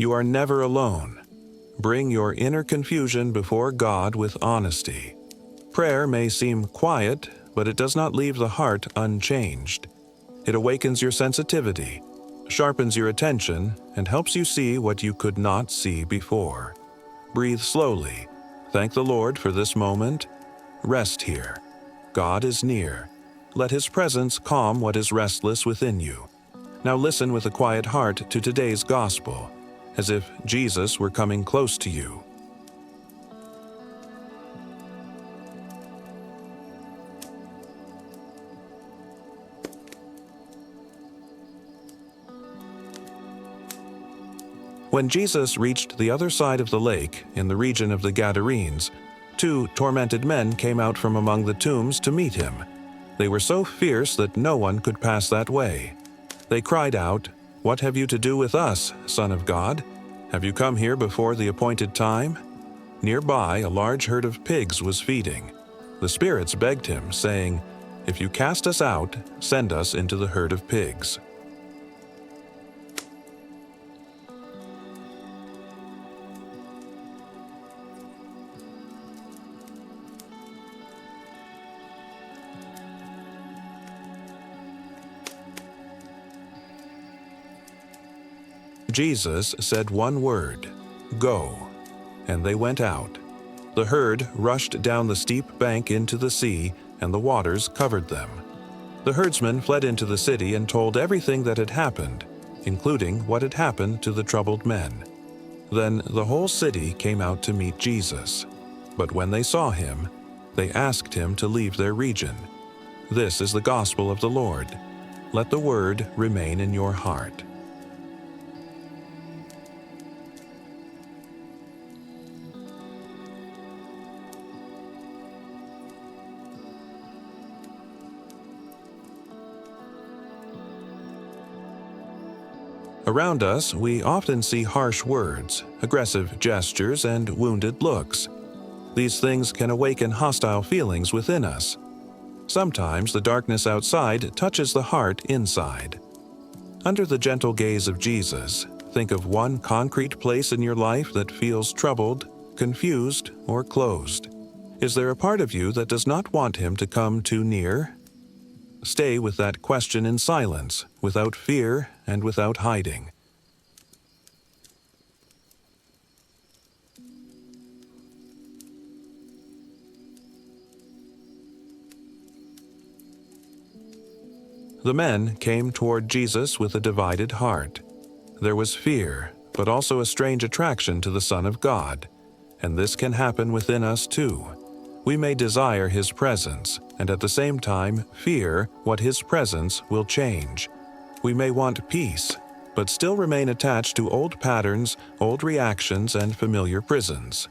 You are never alone. Bring your inner confusion before God with honesty. Prayer may seem quiet, but it does not leave the heart unchanged. It awakens your sensitivity, sharpens your attention, and helps you see what you could not see before. Breathe slowly. Thank the Lord for this moment. Rest here. God is near. Let His presence calm what is restless within you. Now listen with a quiet heart to today's gospel, as if Jesus were coming close to you. When Jesus reached the other side of the lake, in the region of the Gadarenes, 2 tormented men came out from among the tombs to meet him. They were so fierce that no one could pass that way. They cried out, "What have you to do with us, Son of God? Have you come here before the appointed time?" Nearby, a large herd of pigs was feeding. The spirits begged him, saying, "If you cast us out, send us into the herd of pigs." Jesus said one word, "Go," and they went out. The herd rushed down the steep bank into the sea, and the waters covered them. The herdsmen fled into the city and told everything that had happened, including what had happened to the troubled men. Then the whole city came out to meet Jesus. But when they saw him, they asked him to leave their region. This is the gospel of the Lord. Let the word remain in your heart. Around us, we often see harsh words, aggressive gestures, and wounded looks. These things can awaken hostile feelings within us. Sometimes the darkness outside touches the heart inside. Under the gentle gaze of Jesus, think of one concrete place in your life that feels troubled, confused, or closed. Is there a part of you that does not want Him to come too near? Stay with that question in silence, without fear and without hiding. The men came toward Jesus with a divided heart. There was fear, but also a strange attraction to the Son of God, and this can happen within us too. We may desire His presence, and at the same time fear what His presence will change. We may want peace, but still remain attached to old patterns, old reactions, and familiar prisons.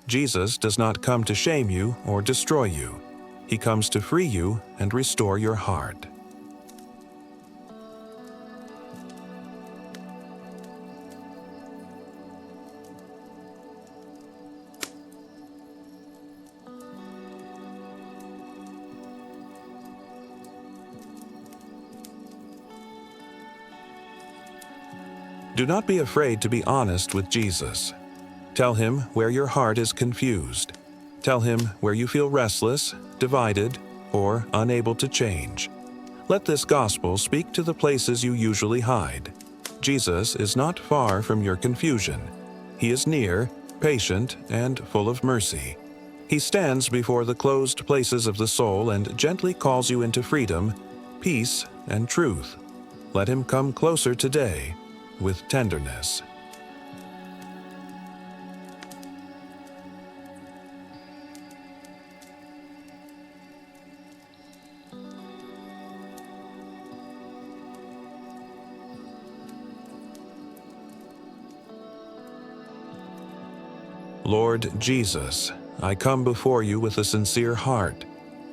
Jesus does not come to shame you or destroy you. He comes to free you and restore your heart. Do not be afraid to be honest with Jesus. Tell Him where your heart is confused. Tell Him where you feel restless, divided, or unable to change. Let this gospel speak to the places you usually hide. Jesus is not far from your confusion. He is near, patient, and full of mercy. He stands before the closed places of the soul and gently calls you into freedom, peace, and truth. Let Him come closer today, with tenderness. Lord Jesus, I come before you with a sincere heart.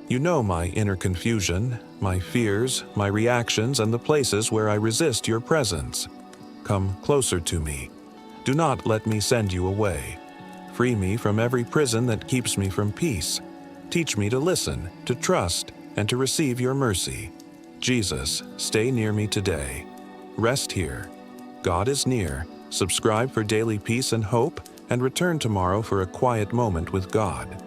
You know my inner confusion, my fears, my reactions, and the places where I resist your presence. Come closer to me. Do not let me send you away. Free me from every prison that keeps me from peace. Teach me to listen, to trust, and to receive your mercy. Jesus, stay near me today. Rest here. God is near, Subscribe for daily peace and hope, and return tomorrow for a quiet moment with God.